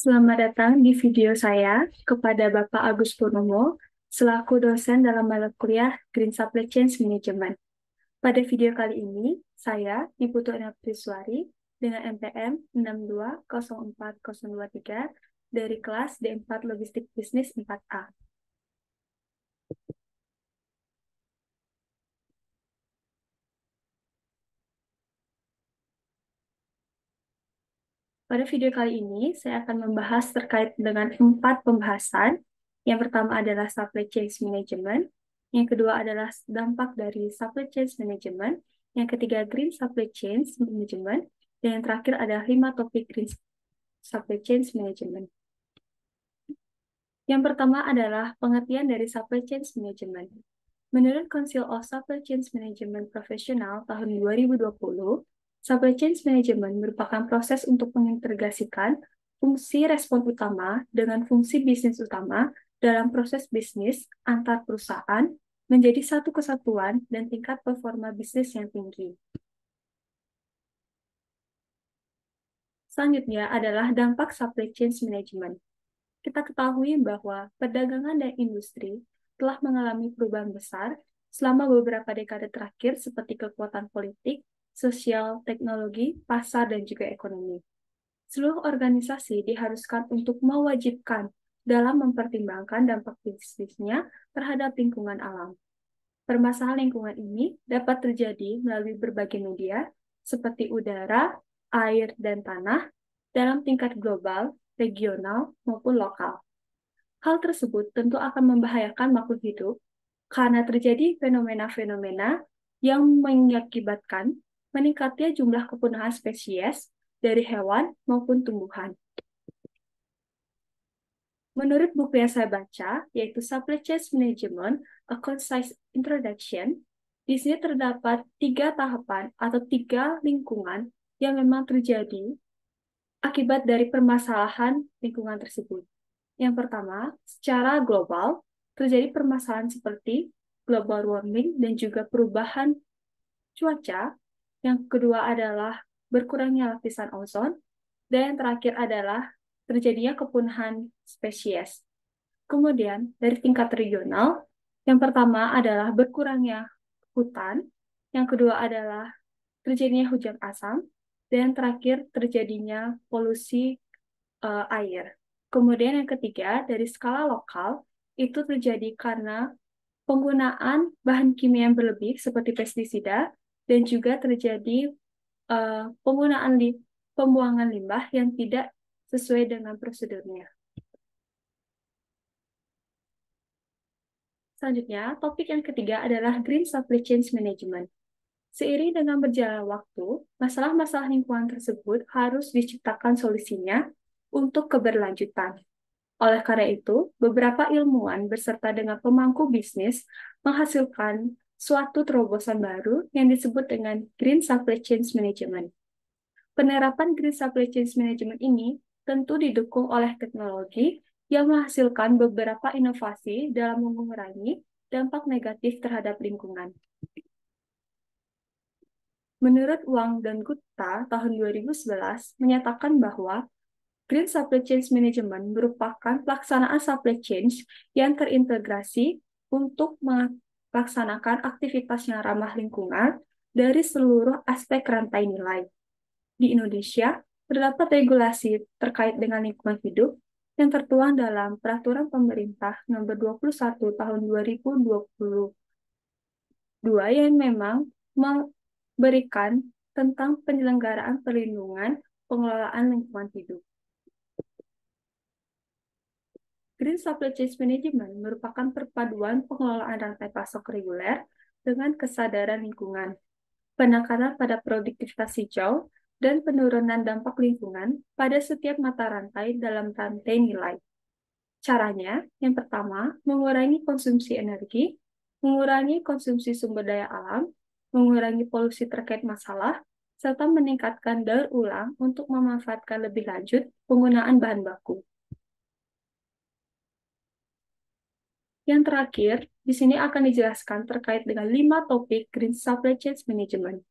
Selamat datang di video saya kepada Bapak Agus Purnomo selaku dosen dalam mata kuliah Green Supply Chain Management. Pada video kali ini, saya, Ibu Tuana Priswari, dengan NPM 6204023 dari kelas D4 Logistik Bisnis 4A. Pada video kali ini, saya akan membahas terkait dengan 4 pembahasan. Yang pertama adalah Supply Chain Management, yang kedua adalah dampak dari Supply Chain Management, yang ketiga Green Supply Chain Management, dan yang terakhir adalah 5 topik Green Supply Chain Management. Yang pertama adalah pengertian dari Supply Chain Management. Menurut Council of Supply Chain Management Profesional tahun 2020, Supply Chain Management merupakan proses untuk mengintegrasikan fungsi respon utama dengan fungsi bisnis utama dalam proses bisnis antar perusahaan menjadi satu kesatuan dan tingkat performa bisnis yang tinggi. Selanjutnya adalah dampak Supply Chain Management. Kita ketahui bahwa perdagangan dan industri telah mengalami perubahan besar selama beberapa dekade terakhir seperti kekuatan politik, sosial, teknologi, pasar, dan juga ekonomi. Seluruh organisasi diharuskan untuk mewajibkan dalam mempertimbangkan dampak bisnisnya terhadap lingkungan alam. Permasalahan lingkungan ini dapat terjadi melalui berbagai media seperti udara, air, dan tanah dalam tingkat global, regional, maupun lokal. Hal tersebut tentu akan membahayakan makhluk hidup karena terjadi fenomena-fenomena yang mengakibatkan meningkatnya jumlah kepunahan spesies dari hewan maupun tumbuhan. Menurut buku yang saya baca, yaitu Supply Chain Management, A Concise Introduction, di sini terdapat 3 tahapan atau 3 lingkungan yang memang terjadi akibat dari permasalahan lingkungan tersebut. Yang pertama, secara global, terjadi permasalahan seperti global warming dan juga perubahan cuaca. Yang kedua adalah berkurangnya lapisan ozon. Dan yang terakhir adalah terjadinya kepunahan spesies. Kemudian, dari tingkat regional, yang pertama adalah berkurangnya hutan. Yang kedua adalah terjadinya hujan asam. Dan yang terakhir terjadinya polusi air. Kemudian yang ketiga, dari skala lokal, itu terjadi karena penggunaan bahan kimia yang berlebih seperti pestisida, dan juga terjadi penggunaan pembuangan limbah yang tidak sesuai dengan prosedurnya. Selanjutnya, topik yang ketiga adalah Green Supply Chain Management. Seiring dengan berjalan waktu, masalah-masalah lingkungan tersebut harus diciptakan solusinya untuk keberlanjutan. Oleh karena itu, beberapa ilmuwan beserta dengan pemangku bisnis menghasilkan suatu terobosan baru yang disebut dengan Green Supply Chain Management. Penerapan Green Supply Chain Management ini tentu didukung oleh teknologi yang menghasilkan beberapa inovasi dalam mengurangi dampak negatif terhadap lingkungan. Menurut Wang dan Gupta tahun 2011 menyatakan bahwa Green Supply Chain Management merupakan pelaksanaan supply chain yang terintegrasi untuk melaksanakan aktivitas yang ramah lingkungan dari seluruh aspek rantai nilai. Di Indonesia, terdapat regulasi terkait dengan lingkungan hidup yang tertuang dalam Peraturan Pemerintah Nomor 21 Tahun 2022 yang memang memberikan tentang penyelenggaraan perlindungan pengelolaan lingkungan hidup. Green Supply Chain Management merupakan perpaduan pengelolaan rantai pasok reguler dengan kesadaran lingkungan, penekanan pada produktivitas hijau, dan penurunan dampak lingkungan pada setiap mata rantai dalam rantai nilai. Caranya, yang pertama, mengurangi konsumsi energi, mengurangi konsumsi sumber daya alam, mengurangi polusi terkait masalah, serta meningkatkan daur ulang untuk memanfaatkan lebih lanjut penggunaan bahan baku. Yang terakhir, di sini akan dijelaskan terkait dengan 5 topik Green Supply Chain Management.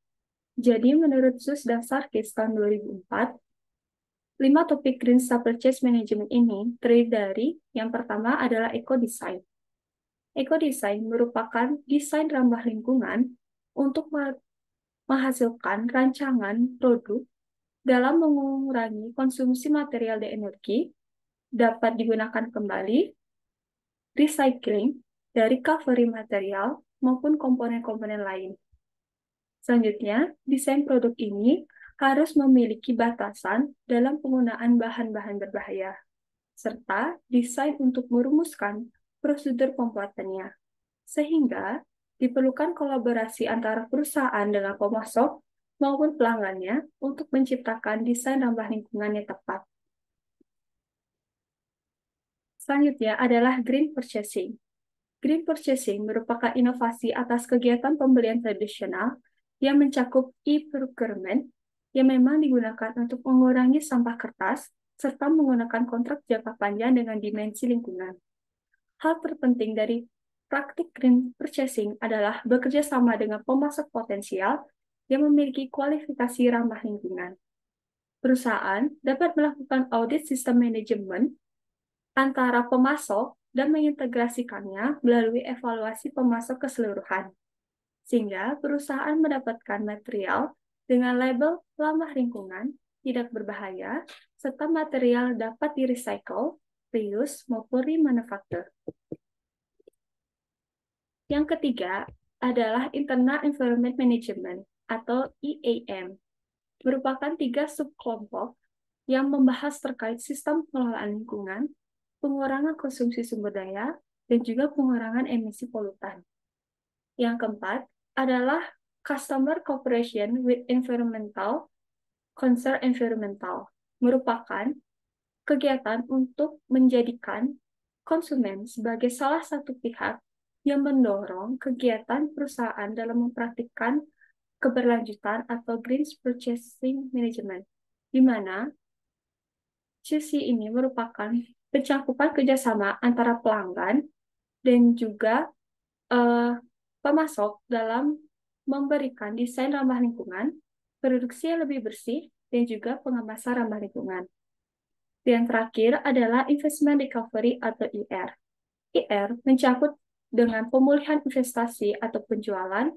Jadi, menurut SUS dan Sarkis tahun 2004, 5 topik Green Supply Chain Management ini terdiri dari yang pertama adalah eco-design. Eco-design merupakan desain ramah lingkungan untuk menghasilkan rancangan produk dalam mengurangi konsumsi material dan energi, dapat digunakan kembali, recycling dari recovery material maupun komponen-komponen lain. Selanjutnya, desain produk ini harus memiliki batasan dalam penggunaan bahan-bahan berbahaya, serta desain untuk merumuskan prosedur pembuatannya. Sehingga diperlukan kolaborasi antara perusahaan dengan pemasok maupun pelanggannya untuk menciptakan desain ramah lingkungan yang tepat. Selanjutnya adalah green purchasing. Green purchasing merupakan inovasi atas kegiatan pembelian tradisional yang mencakup e-procurement yang memang digunakan untuk mengurangi sampah kertas serta menggunakan kontrak jangka panjang dengan dimensi lingkungan. Hal terpenting dari praktik green purchasing adalah bekerja sama dengan pemasok potensial yang memiliki kualifikasi ramah lingkungan. Perusahaan dapat melakukan audit sistem manajemen antara pemasok dan mengintegrasikannya melalui evaluasi pemasok keseluruhan, sehingga perusahaan mendapatkan material dengan label ramah lingkungan, tidak berbahaya, serta material dapat di-recycle, reuse, maupun remanufacture. Yang ketiga adalah Internal Environment Management atau EAM, merupakan 3 subkelompok yang membahas terkait sistem pengelolaan lingkungan, pengurangan konsumsi sumber daya, dan juga pengurangan emisi polutan. Yang keempat adalah Customer Cooperation with Environmental Concern Environmental, merupakan kegiatan untuk menjadikan konsumen sebagai salah satu pihak yang mendorong kegiatan perusahaan dalam mempraktikkan keberlanjutan atau Green Purchasing Management, di mana CC ini merupakan pencakupan kerjasama antara pelanggan dan juga pemasok dalam memberikan desain ramah lingkungan, produksi yang lebih bersih, dan juga pengemasan ramah lingkungan. Dan terakhir adalah Investment Recovery atau IR. IR mencakup dengan pemulihan investasi atau penjualan,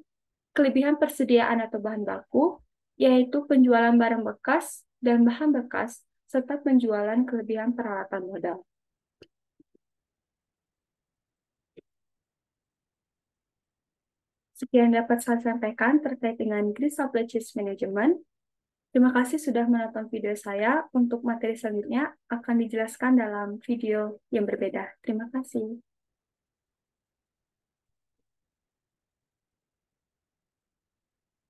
kelebihan persediaan atau bahan baku, yaitu penjualan barang bekas dan bahan bekas, serta penjualan kelebihan peralatan modal. Sekian dapat saya sampaikan terkait dengan Green Supply Chain Management. Terima kasih sudah menonton video saya. Untuk materi selanjutnya akan dijelaskan dalam video yang berbeda. Terima kasih.